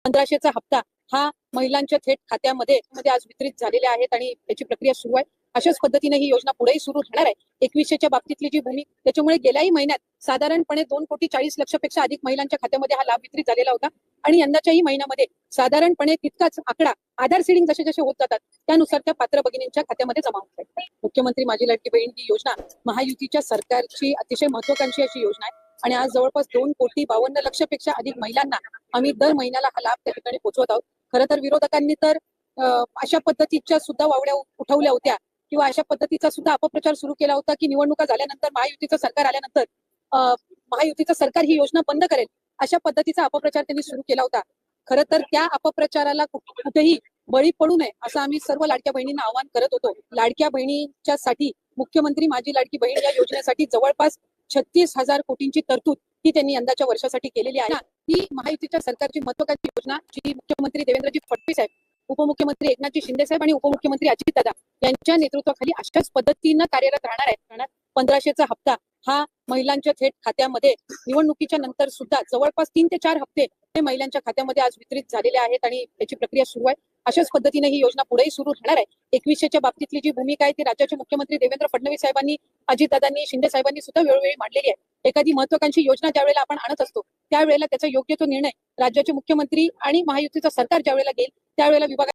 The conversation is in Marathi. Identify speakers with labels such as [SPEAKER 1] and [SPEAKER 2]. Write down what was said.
[SPEAKER 1] 1500चा हप्ता हा महिलांच्या थेट खात्यामध्ये आज वितरित झालेले आहेत आणि त्याची प्रक्रिया सुरू आहे. अशाच पद्धतीने ही योजना पुढेही सुरू राहणार आहे. 2100च्या बाबतीतली जी भूमी, त्याच्यामुळे गेल्याही महिन्यात साधारणपणे 2,40,00,00,000पेक्षा अधिक महिलांच्या खात्यामध्ये हा लाभ वितरित झालेला होता आणि यंदाच्याही महिन्यामध्ये साधारणपणे तितकाच आकडा आधार सीडिंग जसे जसे होत जातात त्यानुसार त्या पात्र भगिनींच्या खात्यामध्ये जमा होत आहे. मुख्यमंत्री माझी लाडकी बहीण ही योजना महायुतीच्या सरकारची अतिशय महत्वाकांक्षी अशी योजना आहे आणि आज जवळपास 2,52,00,000पेक्षा अधिक महिलांना आम्ही दर महिन्याला हा लाभ त्या ठिकाणी पोहोचवत आहोत. खरं तर विरोधकांनी तर अशा पद्धतीच्या सुद्धा वावड्या उठवल्या होत्या किंवा अशा पद्धतीचा सुद्धा अपप्रचार सुरू केला होता की निवडणुका झाल्यानंतर महायुतीचं सरकार आल्यानंतर महायुतीचं सरकार ही योजना बंद करेल, अशा पद्धतीचा अपप्रचार त्यांनी सुरू केला होता. खरं तर त्या अपप्रचाराला कुठेही बळी पडू नये असं आम्ही सर्व लाडक्या बहिणींना आवाहन करत होतो. लाडक्या बहिणीच्या साठी मुख्यमंत्री माझी लाडकी बहीण या योजनेसाठी जवळपास 36,000 कोटींची तरतूद ही त्यांनी यंदाच्या वर्षासाठी केलेली आहे. ही महायुतीच्या सरकारची महत्वाकांक्षी योजना जी मुख्यमंत्री देवेंद्रजी फडणवीस साहेब, उपमुख्यमंत्री एकनाथजी शिंदे साहेब आणि उपमुख्यमंत्री अजितदादा यांच्या नेतृत्वाखाली अशाच पद्धतीनं कार्यरत राहणार आहे. 1500चा हप्ता हा महिलांच्या थेट खात्यामध्ये निवडणुकीच्या नंतर सुद्धा जवळपास 3 ते 4 हप्ते हे महिलांच्या खात्यामध्ये आज वितरित झालेले आहेत आणि त्याची प्रक्रिया सुरू आहे. अशाच पद्धतीने ही योजना पुढेही सुरू राहणार आहे. 2100च्या बाबतीतली जी भूमिका आहे ती राज्याचे मुख्यमंत्री देवेंद्र फडणवीस साहेबांनी, अजितदादांनी, शिंदे साहेबांनी सुद्धा वेळोवेळी मांडलेली आहे. एखादी महत्वाकांक्षी योजना ज्यावेळेला आपण आणत असतो त्यावेळेला त्याचा योग्य तो निर्णय राज्याचे मुख्यमंत्री आणि महायुतीचा सरकार ज्यावेळेला घेईल त्यावेळेला विभागात